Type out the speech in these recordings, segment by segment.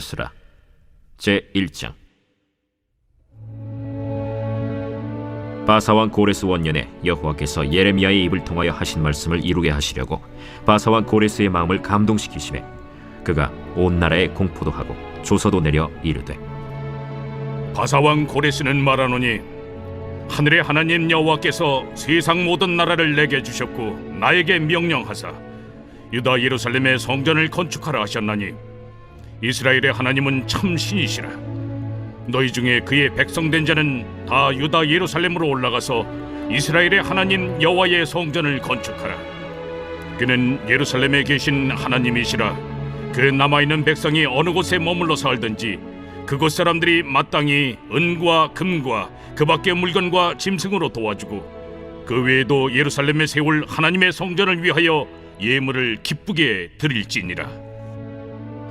에스라 제1장. 바사왕 고레스 원년에 여호와께서 예레미야의 입을 통하여 하신 말씀을 이루게 하시려고 바사왕 고레스의 마음을 감동시키시매 그가 온 나라에 공포도 하고 조서도 내려 이르되, 바사왕 고레스는 말하노니 하늘의 하나님 여호와께서 세상 모든 나라를 내게 주셨고 나에게 명령하사 유다 예루살렘의 성전을 건축하라 하셨나니 이스라엘의 하나님은 참 신이시라. 너희 중에 그의 백성된 자는 다 유다 예루살렘으로 올라가서 이스라엘의 하나님 여호와의 성전을 건축하라. 그는 예루살렘에 계신 하나님이시라. 그 남아있는 백성이 어느 곳에 머물러 살든지 그곳 사람들이 마땅히 은과 금과 그 밖의 물건과 짐승으로 도와주고 그 외에도 예루살렘에 세울 하나님의 성전을 위하여 예물을 기쁘게 드릴지니라.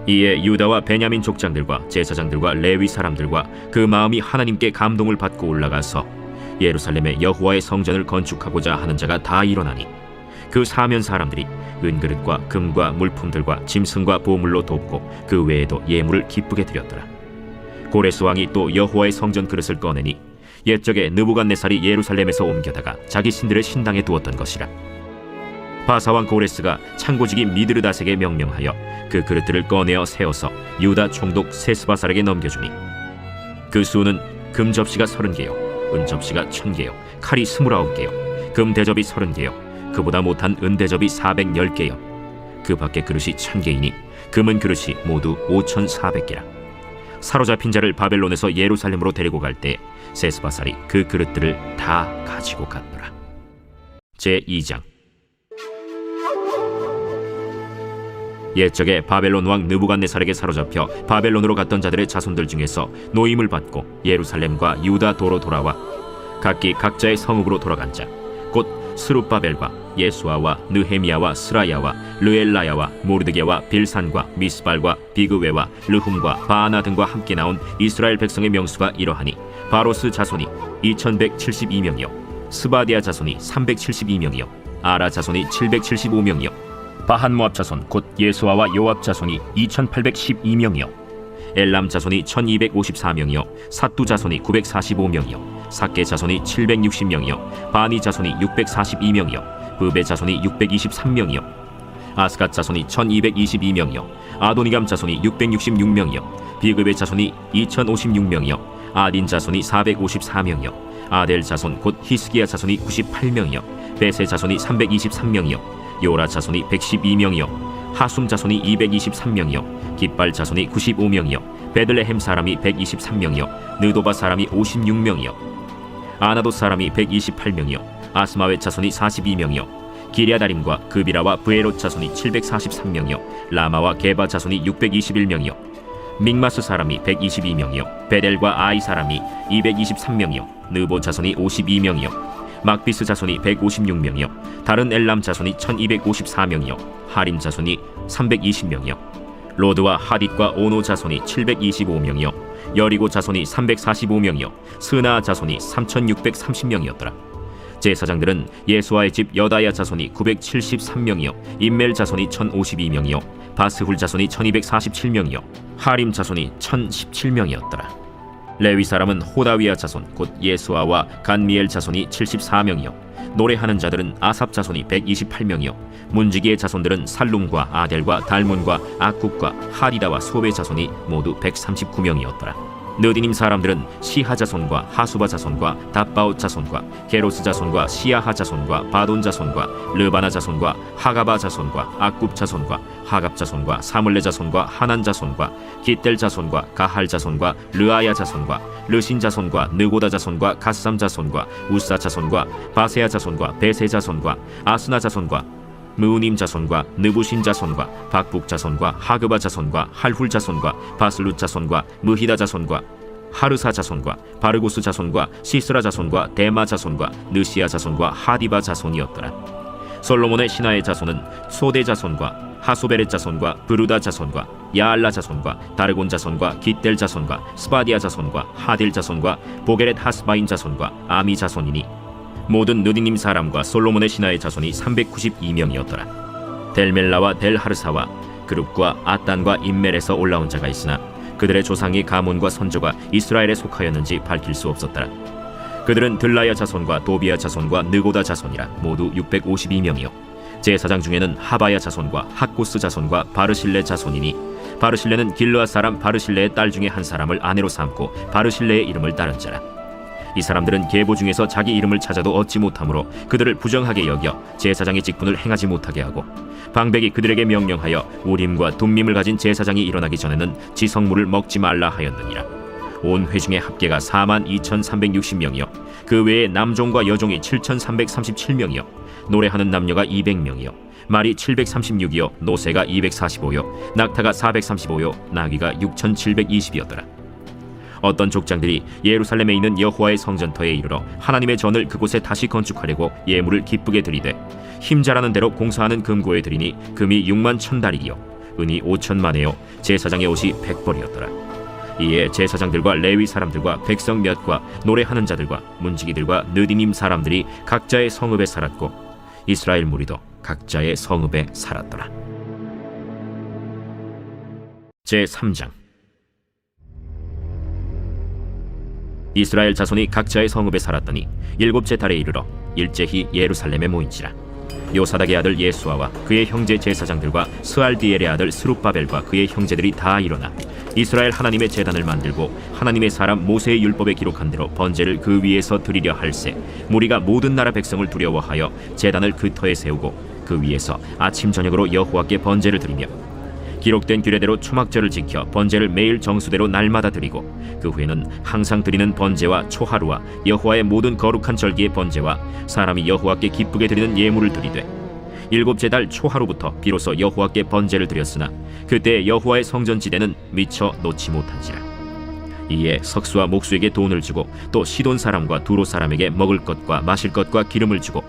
이에 유다와 베냐민 족장들과 제사장들과 레위 사람들과 그 마음이 하나님께 감동을 받고 올라가서 예루살렘에 여호와의 성전을 건축하고자 하는 자가 다 일어나니 그 사면 사람들이 은그릇과 금과 물품들과 짐승과 보물로 돕고 그 외에도 예물을 기쁘게 드렸더라. 고레스 왕이 또 여호와의 성전 그릇을 꺼내니 옛적에 느부갓네살이 예루살렘에서 옮겨다가 자기 신들의 신당에 두었던 것이라. 바사왕 고레스가 창고지기 미드르닷에게 명령하여 그 그릇들을 꺼내어 세워서 유다 총독 세스바살에게 넘겨주니 그 수는 금 접시가 30개요 은 접시가 1000개요 칼이 29개요 금 대접이 30개요 그보다 못한 은 대접이 410개요 그 밖의 그릇이 1000개이니 금은 그릇이 모두 5400개라. 사로잡힌 자를 바벨론에서 예루살렘으로 데리고 갈 때 세스바살이 그 그릇들을 다 가지고 갔더라. 제2장. 옛적에 바벨론 왕 느부갓네살에게 사로잡혀 바벨론으로 갔던 자들의 자손들 중에서 노임을 받고 예루살렘과 유다 도로 돌아와 각기 각자의 성읍으로 돌아간 자 곧 스룹바벨과 예수아와 느헤미야와 스라야와 르엘라야와 모르드게와 빌산과 미스발과 비그웨와 르훔과 바아나 등과 함께 나온 이스라엘 백성의 명수가 이러하니 바로스 자손이 2172명이요 스바디아 자손이 372명이요 아라 자손이 775명이요 바한 모압 자손 곧 예수아와 요압 자손이 2812명이요 엘람 자손이 1254명이요 삿두 자손이 945명이요 삭게 자손이 760명이요 바니 자손이 642명이요 브베 자손이 623명이요 아스갓 자손이 1222명이요 아도니감 자손이 666명이요 비그베 자손이 2056명이요 아딘 자손이 454명이요 아델 자손 곧 히스기야 자손이 98명이요 베세 자손이 323명이요 요라 자손이 112명이요 하숨 자손이 223명이요 깃발 자손이 95명이요 베들레헴 사람이 123명이요 느도바 사람이 56명이요 아나도 사람이 128명이요 아스마웨 자손이 42명이요 기랴다림과 그비라와 브에롯 자손이 743명이요 라마와 게바 자손이 621명이요 믹마스 사람이 122명이요 베델과 아이 사람이 223명이요 느보 자손이 52명이요 막비스 자손이 156명이요 다른 엘람 자손이 1254명이요 하림 자손이 320명이요 로드와 하딧과 오노 자손이 725명이요 여리고 자손이 345명이요 스나 자손이 3630명이었더라. 제사장들은 예수아의 집 여다야 자손이 973명이요 임멜 자손이 1052명이요 바스훌 자손이 1247명이요 하림 자손이 1017명이었더라. 레위 사람은 호다위아 자손 곧 예수아와 간미엘 자손이 74명이요 노래하는 자들은 아삽 자손이 128명이요 문지기의 자손들은 살룸과 아델과 달문과 악국과 하리다와 소베 자손이 모두 139명이었더라. 느디님 사람들은 시하 자손과 하수바 자손과 답바옷 자손과 게로스 자손과 시야하 자손과 바돈 자손과 르바나 자손과 하가바 자손과 악굽 자손과 하갑 자손과 사물레 자손과 하난 자손과 기델 자손과 가할 자손과 르아야 자손과 르신 자손과 느고다 자손과 가삼 자손과 우사 자손과 바세야 자손과 베세 자손과 아스나 자손과 무님 자손과 느부신 자손과 박북 자손과 하그바 자손과 할훌 자손과 바슬룻 자손과 무히다 자손과 하르사 자손과 바르고스 자손과 시스라 자손과 데마 자손과 느시아 자손과 하디바 자손이었더라. 솔로몬의 신하의 자손은 소대 자손과 하소베렛 자손과 브루다 자손과 야알라 자손과 다르곤 자손과 깃델 자손과 스바디아 자손과 하딜 자손과 보게렛 하스바인 자손과 아미 자손이니 모든 느디님 사람과 솔로몬의 신하의 자손이 392명이었더라. 델멜라와 델하르사와 그룹과 아단과 임멜에서 올라온 자가 있으나 그들의 조상이 가문과 선조가 이스라엘에 속하였는지 밝힐 수 없었더라. 그들은 들라야 자손과 도비야 자손과 느고다 자손이라 모두 652명이요 제사장 중에는 하바야 자손과 학고스 자손과 바르실레 자손이니 바르실레는 길르앗 사람 바르실레의 딸 중에 한 사람을 아내로 삼고 바르실레의 이름을 따른 자라. 이 사람들은 계보 중에서 자기 이름을 찾아도 얻지 못하므로 그들을 부정하게 여겨 제사장의 직분을 행하지 못하게 하고 방백이 그들에게 명령하여 우림과 둠밈을 가진 제사장이 일어나기 전에는 지성물을 먹지 말라 하였느니라. 온 회중의 합계가 42,360명이요 그 외에 남종과 여종이 7,337명이요 노래하는 남녀가 200명이요 말이 736이요 노새가 245요 낙타가 435요 나귀가 6,720이었더라. 어떤 족장들이 예루살렘에 있는 여호와의 성전터에 이르러 하나님의 전을 그곳에 다시 건축하려고 예물을 기쁘게 드리되 힘자라는 대로 공사하는 금고에 드리니 금이 6만 1,000다리기요 은이 5,000만에요 제사장의 옷이 100벌이었더라. 이에 제사장들과 레위 사람들과 백성 몇과 노래하는 자들과 문지기들과 느디님 사람들이 각자의 성읍에 살았고 이스라엘 무리도 각자의 성읍에 살았더라. 제3장. 이스라엘 자손이 각자의 성읍에 살았더니 7째 달에 이르러 일제히 예루살렘에 모인지라. 요사닥의 아들 예수아와 그의 형제 제사장들과 스알디엘의 아들 스룹바벨과 그의 형제들이 다 일어나 이스라엘 하나님의 제단을 만들고 하나님의 사람 모세의 율법에 기록한 대로 번제를 그 위에서 드리려 할세 무리가 모든 나라 백성을 두려워하여 제단을 그 터에 세우고 그 위에서 아침 저녁으로 여호와께 번제를 드리며 기록된 규례대로 초막절을 지켜 번제를 매일 정수대로 날마다 드리고 그 후에는 항상 드리는 번제와 초하루와 여호와의 모든 거룩한 절기의 번제와 사람이 여호와께 기쁘게 드리는 예물을 드리되 7째 달 초하루부터 비로소 여호와께 번제를 드렸으나 그때 여호와의 성전지대는 미처 놓지 못한지라. 이에 석수와 목수에게 돈을 주고 또 시돈 사람과 두로 사람에게 먹을 것과 마실 것과 기름을 주고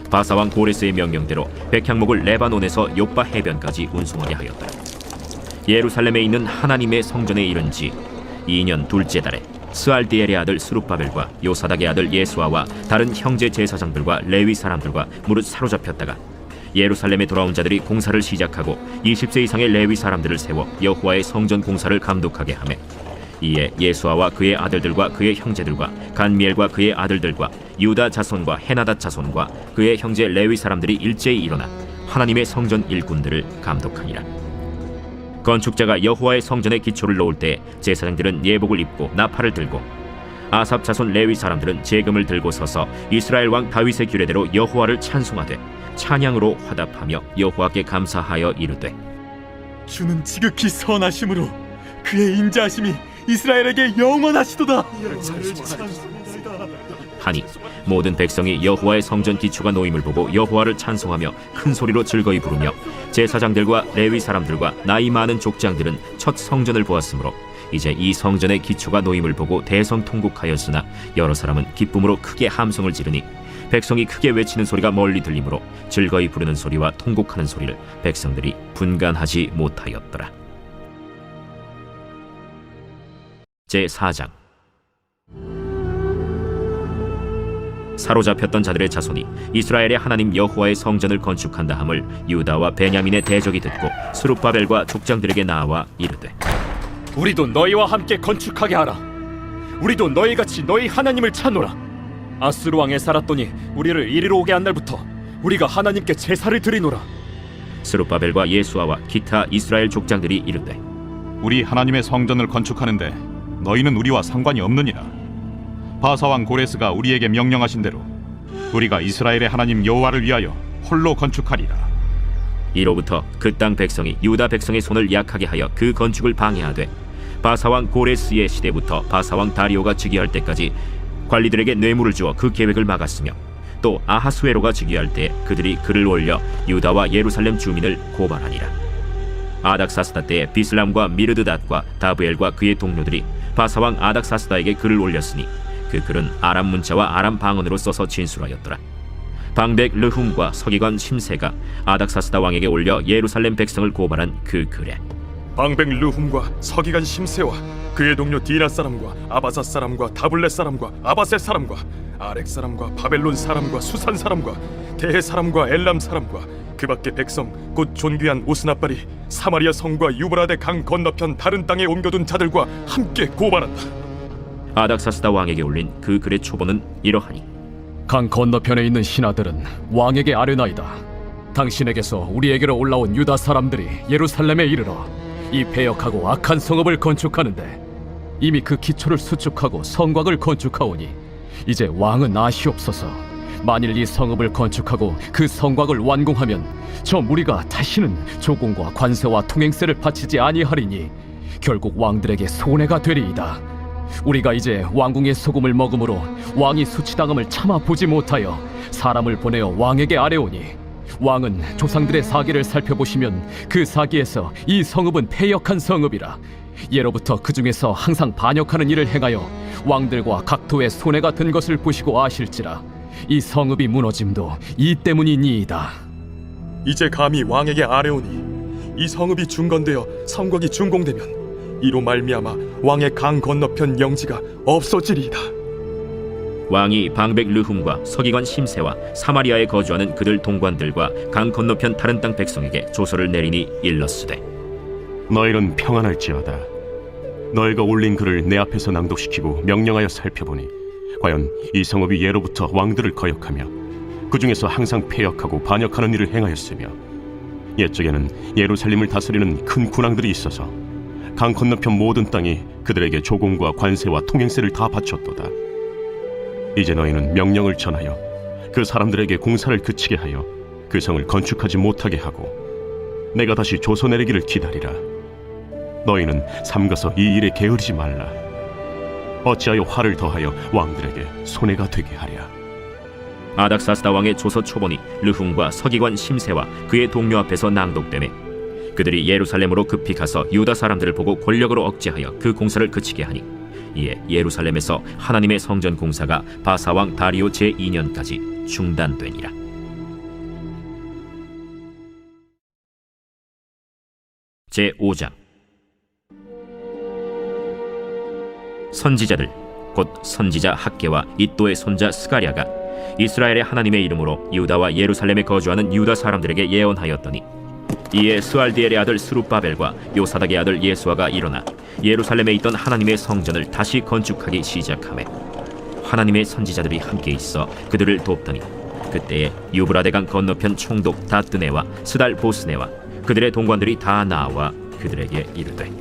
바사왕 고레스의 명령대로 백향목을 레바논에서 요빠 해변까지 운송하게 하였더라. 예루살렘에 있는 하나님의 성전에 이른 지 2년 둘째 달에 스알디엘의 아들 스룹바벨과 요사닥의 아들 예수아와 다른 형제 제사장들과 레위 사람들과 무릇 사로잡혔다가 예루살렘에 돌아온 자들이 공사를 시작하고 20세 이상의 레위 사람들을 세워 여호와의 성전 공사를 감독하게 하매 이에 예수아와 그의 아들들과 그의 형제들과 간미엘과 그의 아들들과 유다 자손과 헤나닷 자손과 그의 형제 레위 사람들이 일제히 일어나 하나님의 성전 일꾼들을 감독하니라. 건축자가 여호와의 성전의 기초를 놓을 때 제사장들은 예복을 입고 나팔을 들고 아삽 자손 레위 사람들은 제금을 들고 서서 이스라엘 왕 다윗의 규례대로 여호와를 찬송하되 찬양으로 화답하며 여호와께 감사하여 이르되 주는 지극히 선하심으로 그의 인자하심이 이스라엘에게 영원하시도다. 하니 모든 백성이 여호와의 성전 기초가 놓임을 보고 여호와를 찬송하며 큰 소리로 즐거이 부르며 제사장들과 레위 사람들과 나이 많은 족장들은 첫 성전을 보았으므로 이제 이 성전의 기초가 놓임을 보고 대성통곡하였으나 여러 사람은 기쁨으로 크게 함성을 지르니 백성이 크게 외치는 소리가 멀리 들리므로 즐거이 부르는 소리와 통곡하는 소리를 백성들이 분간하지 못하였더라. 제4장. 사로잡혔던 자들의 자손이 이스라엘의 하나님 여호와의 성전을 건축한다 함을 유다와 베냐민의 대적이 듣고 스룹바벨과 족장들에게 나와 이르되 우리도 너희와 함께 건축하게 하라. 우리도 너희같이 너희 하나님을 찾노라. 아수르 왕에 살았더니 우리를 이리로 오게 한 날부터 우리가 하나님께 제사를 드리노라. 스룹바벨과 예수아와 기타 이스라엘 족장들이 이르되 우리 하나님의 성전을 건축하는데 너희는 우리와 상관이 없느니라. 바사왕 고레스가 우리에게 명령하신 대로 우리가 이스라엘의 하나님 여호와를 위하여 홀로 건축하리라. 이로부터 그 땅 백성이 유다 백성의 손을 약하게 하여 그 건축을 방해하되 바사왕 고레스의 시대부터 바사왕 다리오가 즉위할 때까지 관리들에게 뇌물을 주어 그 계획을 막았으며 또 아하수에로가 즉위할 때 그들이 글을 올려 유다와 예루살렘 주민을 고발하니라. 아닥사스다 때에 비슬람과 미르드닷과 다브엘과 그의 동료들이 바사왕 아닥사스다에게 글을 올렸으니 그 글은 아람 문자와 아람 방언으로 써서 진술하였더라. 방백 르훔과 서기관 심세가 아닥사스다 왕에게 올려 예루살렘 백성을 고발한 그 글에 방백 르훔과 서기관 심세와 그의 동료 디라 사람과 아바사 사람과 다블렛 사람과 아바셋 사람과 아렉 사람과 바벨론 사람과 수산 사람과 대해 사람과 엘람 사람과 그 밖에 백성 곧 존귀한 오스나발이 사마리아 성과 유브라데 강 건너편 다른 땅에 옮겨둔 자들과 함께 고발한다. 아닥사스다 왕에게 올린 그 글의 초본은 이러하니 강 건너편에 있는 신하들은 왕에게 아뢰나이다. 당신에게서 우리에게로 올라온 유다 사람들이 예루살렘에 이르러 이 패역하고 악한 성읍을 건축하는데 이미 그 기초를 수축하고 성곽을 건축하오니 이제 왕은 아시옵소서. 만일 이 성읍을 건축하고 그 성곽을 완공하면 저 무리가 다시는 조공과 관세와 통행세를 바치지 아니하리니 결국 왕들에게 손해가 되리이다. 우리가 이제 왕궁의 소금을 먹음으로 왕이 수치당함을 참아 보지 못하여 사람을 보내어 왕에게 아뢰오니 왕은 조상들의 사기를 살펴보시면 그 사기에서 이 성읍은 패역한 성읍이라 예로부터 그 중에서 항상 반역하는 일을 행하여 왕들과 각토에 손해가 든 것을 보시고 아실지라 이 성읍이 무너짐도 이 때문이니이다. 이제 감히 왕에게 아뢰오니 이 성읍이 중건되어 성곽이 준공되면 이로 말미암아 왕의 강 건너편 영지가 없어지리이다. 왕이 방백 르훔과 서기관 심세와 사마리아에 거주하는 그들 동관들과 강 건너편 다른 땅 백성에게 조서를 내리니 일렀으되 너희는 평안할지어다. 너희가 올린 글을 내 앞에서 낭독시키고 명령하여 살펴보니 과연 이 성읍이 예로부터 왕들을 거역하며 그 중에서 항상 패역하고 반역하는 일을 행하였으며 옛적에는 예루살렘을 다스리는 큰 군왕들이 있어서 강 건너편 모든 땅이 그들에게 조공과 관세와 통행세를 다 바쳤도다. 이제 너희는 명령을 전하여 그 사람들에게 공사를 그치게 하여 그 성을 건축하지 못하게 하고 내가 다시 조서 내리기를 기다리라. 너희는 삼가서 이 일에 게으르지 말라. 어찌하여 화를 더하여 왕들에게 손해가 되게 하랴. 아닥사스다 왕의 조서 초본이 르훔과 서기관 심세와 그의 동료 앞에서 낭독되매 그들이 예루살렘으로 급히 가서 유다 사람들을 보고 권력으로 억제하여 그 공사를 그치게 하니 이에 예루살렘에서 하나님의 성전 공사가 바사왕 다리오 제2년까지 중단되니라. 제5장 선지자들 곧 선지자 학개와 이또의 손자 스가랴가 이스라엘의 하나님의 이름으로 유다와 예루살렘에 거주하는 유다 사람들에게 예언하였더니 이에 스알디엘의 아들 스룹바벨과 요사닥의 아들 예수아가 일어나 예루살렘에 있던 하나님의 성전을 다시 건축하기 시작하매 하나님의 선지자들이 함께 있어 그들을 돕더니 그때에 유브라데강 건너편 총독 다뜨네와 스달 보스네와 그들의 동관들이 다 나와 그들에게 이르되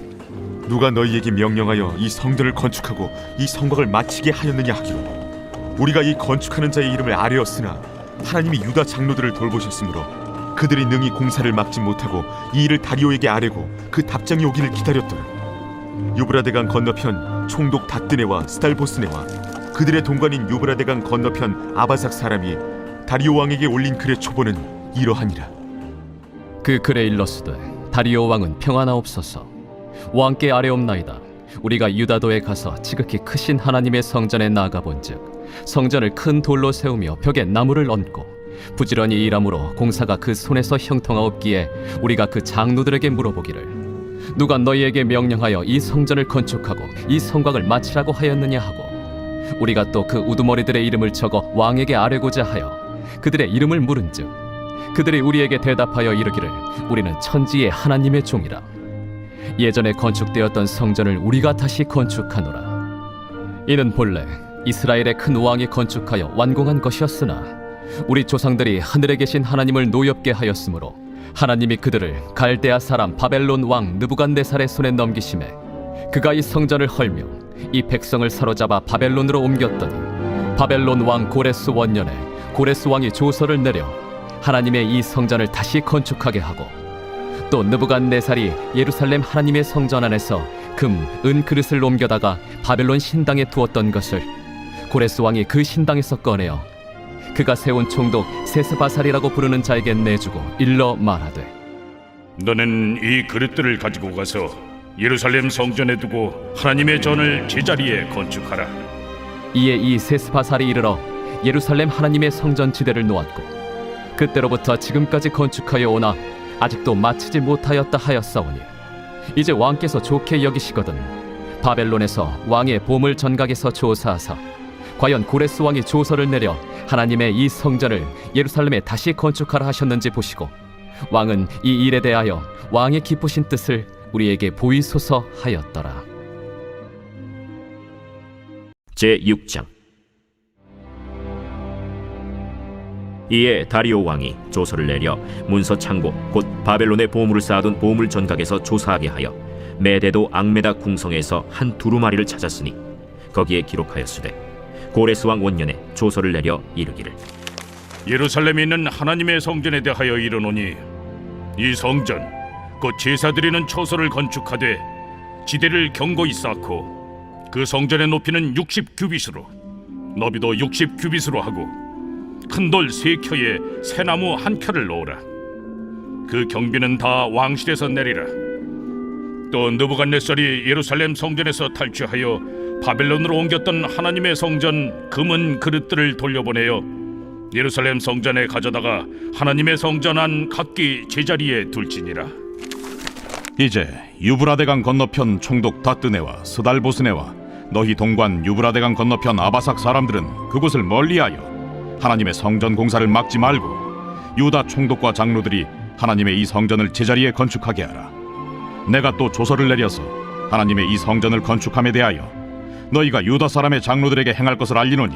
누가 너희에게 명령하여 이 성전을 건축하고 이 성곽을 마치게 하였느냐 하기로 우리가 이 건축하는 자의 이름을 아뢰었으나 하나님이 유다 장로들을 돌보셨으므로 그들이 능히 공사를 막지 못하고 이 일을 다리오에게 아뢰고 그 답장이 오기를 기다렸더라. 유브라데강 건너편 총독 다뜨네와 스달보스네와 그들의 동관인 유브라데강 건너편 아바삭 사람이 다리오 왕에게 올린 글의 초본은 이러하니라. 그 글에 일렀으되 다리오 왕은 평안하옵소서. 왕께 아뢰옵나이다. 우리가 유다도에 가서 지극히 크신 하나님의 성전에 나가본즉 성전을 큰 돌로 세우며 벽에 나무를 얹고 부지런히 일함으로 공사가 그 손에서 형통하옵기에 우리가 그 장로들에게 물어보기를 누가 너희에게 명령하여 이 성전을 건축하고 이 성곽을 마치라고 하였느냐 하고 우리가 또 그 우두머리들의 이름을 적어 왕에게 아뢰고자 하여 그들의 이름을 물은즉 그들이 우리에게 대답하여 이르기를 우리는 천지의 하나님의 종이라. 예전에 건축되었던 성전을 우리가 다시 건축하노라. 이는 본래 이스라엘의 큰 왕이 건축하여 완공한 것이었으나 우리 조상들이 하늘에 계신 하나님을 노엽게 하였으므로 하나님이 그들을 갈대아 사람 바벨론 왕 느부갓네살의 손에 넘기심에 그가 이 성전을 헐며 이 백성을 사로잡아 바벨론으로 옮겼더니 바벨론 왕 고레스 원년에 고레스 왕이 조서를 내려 하나님의 이 성전을 다시 건축하게 하고 또 느부갓네살이 예루살렘 하나님의 성전 안에서 금, 은 그릇을 옮겨다가 바벨론 신당에 두었던 것을 고레스 왕이 그 신당에서 꺼내어 그가 세운 총독 세스바살이라고 부르는 자에게 내주고 일러 말하되 너는 이 그릇들을 가지고 가서 예루살렘 성전에 두고 하나님의 전을 제자리에 건축하라. 이에 이 세스바살이 이르러 예루살렘 하나님의 성전 지대를 놓았고 그때로부터 지금까지 건축하여 오나 아직도 마치지 못하였다 하였사오니 이제 왕께서 좋게 여기시거든 바벨론에서 왕의 보물 전각에서 조사하사 과연 고레스 왕이 조서를 내려 하나님의 이 성전을 예루살렘에 다시 건축하라 하셨는지 보시고 왕은 이 일에 대하여 왕의 기쁘신 뜻을 우리에게 보이소서 하였더라. 제6장. 이에 다리오 왕이 조서를 내려 문서 창고 곧 바벨론의 보물을 쌓아둔 보물 전각에서 조사하게 하여 메데도 앙메다 궁성에서 한 두루마리를 찾았으니 거기에 기록하였으되 고레스 왕 원년에 조서를 내려 이르기를 예루살렘에 있는 하나님의 성전에 대하여 이르노니 이 성전 곧 제사드리는 처소를 건축하되 지대를 견고히 쌓고 그 성전의 높이는 60규빗으로 너비도 60규빗으로 하고 큰 돌 3켜에 새나무 1켜를 놓으라. 그 경비는 다 왕실에서 내리라. 또 느부갓네살이 예루살렘 성전에서 탈취하여 바벨론으로 옮겼던 하나님의 성전 금은 그릇들을 돌려보내어 예루살렘 성전에 가져다가 하나님의 성전 안 각기 제자리에 둘지니라. 이제 유브라데강 건너편 총독 다뜨네와 스달보스네와 너희 동관 유브라데강 건너편 아바삭 사람들은 그곳을 멀리하여 하나님의 성전 공사를 막지 말고 유다 총독과 장로들이 하나님의 이 성전을 제자리에 건축하게 하라. 내가 또 조서를 내려서 하나님의 이 성전을 건축함에 대하여 너희가 유다 사람의 장로들에게 행할 것을 알리노니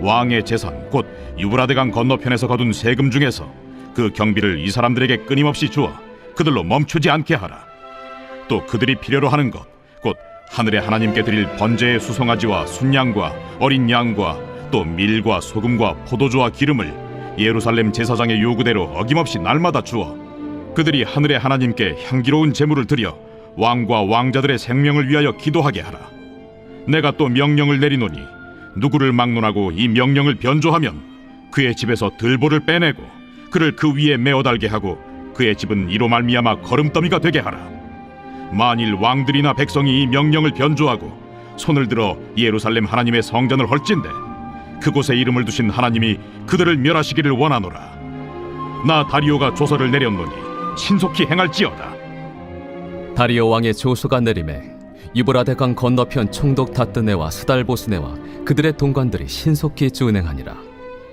왕의 재산 곧 유브라데강 건너편에서 거둔 세금 중에서 그 경비를 이 사람들에게 끊임없이 주어 그들로 멈추지 않게 하라. 또 그들이 필요로 하는 것 곧 하늘의 하나님께 드릴 번제의 수송아지와 순양과 어린 양과 또 밀과 소금과 포도주와 기름을 예루살렘 제사장의 요구대로 어김없이 날마다 주어 그들이 하늘의 하나님께 향기로운 제물을 드려 왕과 왕자들의 생명을 위하여 기도하게 하라. 내가 또 명령을 내리노니 누구를 막론하고 이 명령을 변조하면 그의 집에서 들보를 빼내고 그를 그 위에 메어 달게 하고 그의 집은 이로 말미암아 거름더미가 되게 하라. 만일 왕들이나 백성이 이 명령을 변조하고 손을 들어 예루살렘 하나님의 성전을 헐진대 그곳에 이름을 두신 하나님이 그들을 멸하시기를 원하노라. 나 다리오가 조서를 내렸노니 신속히 행할지어다. 다리오 왕의 조서가 내림에 유브라데강 건너편 총독 다뜨네와 스달보스네와 그들의 동관들이 신속히 준행하니라.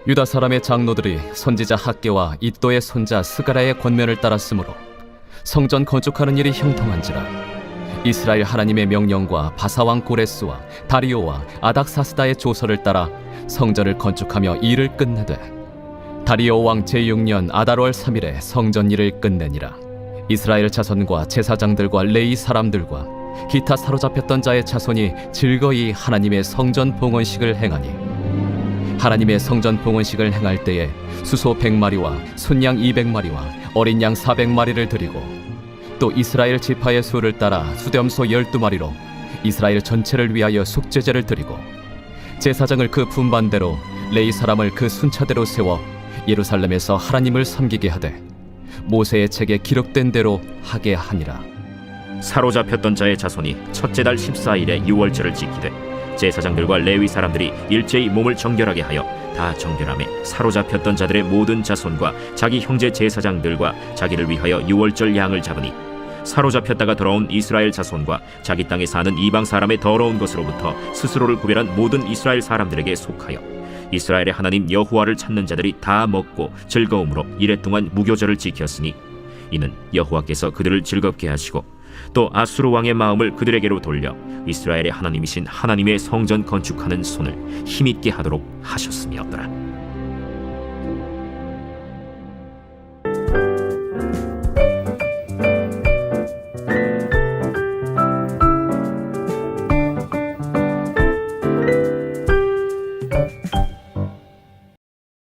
유다 사람의 장로들이 선지자 학개와 id도의 손자 스가랴의 권면을 따랐으므로 성전 건축하는 일이 형통한지라. 이스라엘 하나님의 명령과 바사왕 고레스와 다리오와 아닥사스다의 조서를 따라 성전을 건축하며 일을 끝내되 다리오 왕 제6년 아달월 3일에 성전 일을 끝내니라. 이스라엘 자손과 제사장들과 레위 사람들과 기타 사로잡혔던 자의 자손이 즐거이 하나님의 성전 봉헌식을 행하니 하나님의 성전 봉헌식을 행할 때에 수소 100마리와 순양 200마리와 어린 양 400마리를 드리고 또 이스라엘 지파의 수를 따라 수렴소 12마리로 이스라엘 전체를 위하여 속죄제를 드리고 제사장을 그 분반대로 레위 사람을 그 순차대로 세워 예루살렘에서 하나님을 섬기게 하되 모세의 책에 기록된 대로 하게 하니라. 사로잡혔던 자의 자손이 첫째 달 14일에 유월절을 지키되 제사장들과 레위 사람들이 일제히 몸을 정결하게 하여 다 정결함에 사로잡혔던 자들의 모든 자손과 자기 형제 제사장들과 자기를 위하여 유월절 양을 잡으니 사로잡혔다가 돌아온 이스라엘 자손과 자기 땅에 사는 이방 사람의 더러운 것으로부터 스스로를 구별한 모든 이스라엘 사람들에게 속하여 이스라엘의 하나님 여호와를 찾는 자들이 다 먹고 즐거움으로 이래 동안 무교절을 지켰으니 이는 여호와께서 그들을 즐겁게 하시고 또 아수르 왕의 마음을 그들에게로 돌려 이스라엘의 하나님이신 하나님의 성전 건축하는 손을 힘있게 하도록 하셨음이었더라.